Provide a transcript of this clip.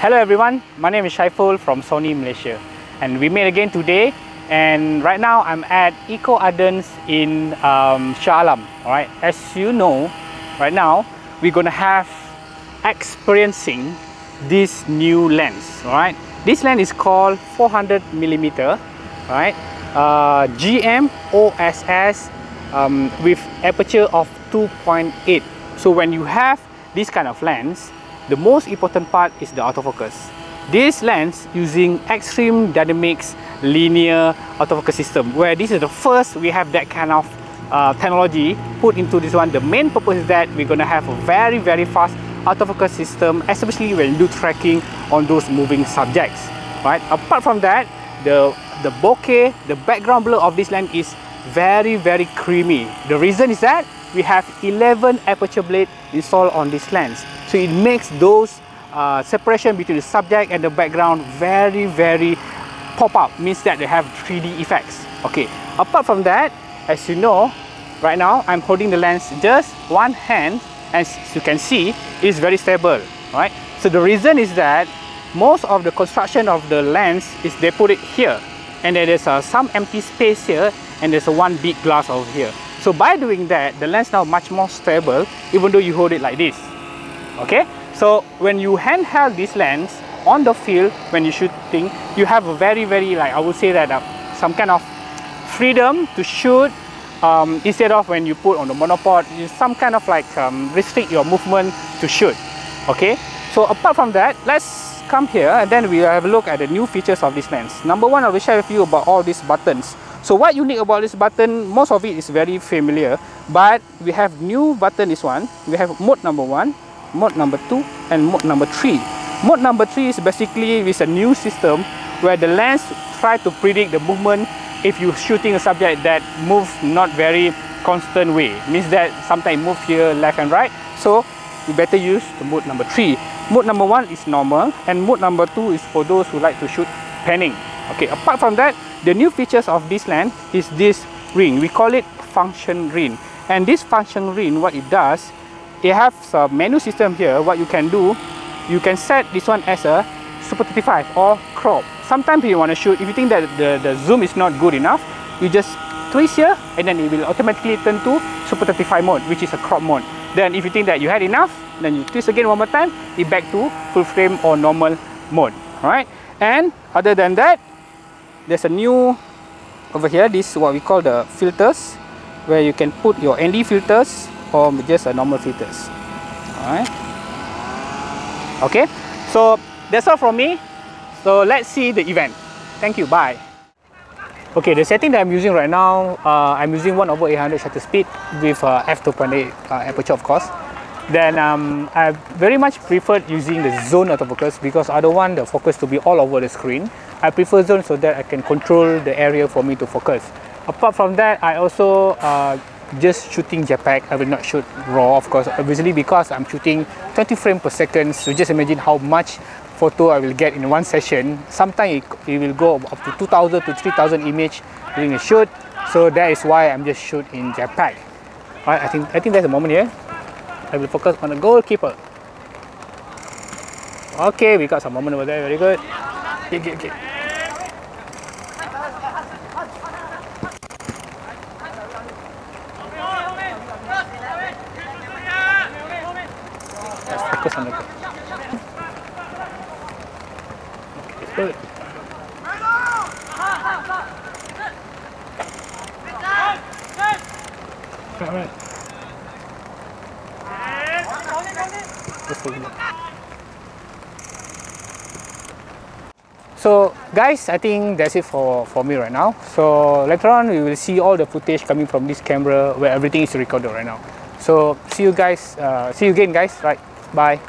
Hello everyone, my name is Shaiful from Sony Malaysia, and we met again today. And right now I'm at Eco Ardens in Shah Alam. Alright, as you know, right now we're gonna have experiencing this new lens. Alright, this lens is called 400mm, right? GM OSS with aperture of 2.8. So when you have this kind of lens, the most important part is the autofocus. This lens using extreme dynamics linear autofocus system, where this is the first we have that kind of technology put into this one. The main purpose is that we're going to have a very fast autofocus system, especially when you do tracking on those moving subjects, right? Apart from that, the bokeh, the background blur of this lens is very creamy. The reason is that we have 11 aperture blade installed on this lens, so it makes those separation between the subject and the background very pop up, means that they have 3D effects. Okay, apart from that, as you know, right now I'm holding the lens just one hand, and as you can see, it's very stable, right? So the reason is that most of the construction of the lens is they put it here, and then there's some empty space here, and there's one big glass over here. So by doing that, the lens now much more stable, even though you hold it like this. Okay, so when you handheld this lens on the field, when you shooting, you have a very like, I would say that some kind of freedom to shoot, instead of when you put on the monopod, you some kind of like restrict your movement to shoot. Okay, so apart from that, let's come here and then we have a look at the new features of this lens. Number one, I will share with you about all these buttons. So what unique about this button, most of it is very familiar, but we have new button. This one, we have mode number 1, mode number 2, and mode number 3. Mode number 3 is basically with a new system where the lens try to predict the movement if you're shooting a subject that moves not very constant way. Means that sometimes move here left and right, so you better use the mode number 3. Mode number 1 is normal, and mode number 2 is for those who like to shoot panning. Okay, apart from that, the new features of this lens is this ring. We call it function ring, and this function ring, what it does, it has a menu system here. What you can do, you can set this one as a Super 35 or crop. Sometimes you want to shoot, if you think that the zoom is not good enough, you just twist here and then it will automatically turn to Super 35 mode, which is a crop mode. Then if you think that you had enough, then you twist again one more time, it back to full frame or normal mode. Alright, and other than that, there's a new over here, this is what we call the filters, where you can put your ND filters or just a normal filters. Alright, okay, so that's all from me. So let's see the event. Thank you, bye. Okay, the setting that I'm using right now, I'm using 1/800 shutter speed with f2.8 aperture, of course. Then I very much preferred using the zone autofocus because I don't want the focus to be all over the screen. I prefer zone so that I can control the area for me to focus. Apart from that, I also just shooting JPEG. I will not shoot RAW, of course, obviously, because I'm shooting 20 frames per second. So just imagine how much photo I will get in one session. Sometimes it will go up to 2,000 to 3,000 image during a shoot. So that is why I'm just shoot in JPEG. Alright, I think there's a moment here. I will focus on the goalkeeper. Okay, we got some moment over there. Very good. Okay. Let's focus on the goal. Okay, good. Alright. So guys, I think that's it for me right now. So later on we will see all the footage coming from this camera where everything is recorded right now. So see you again guys, right? Bye.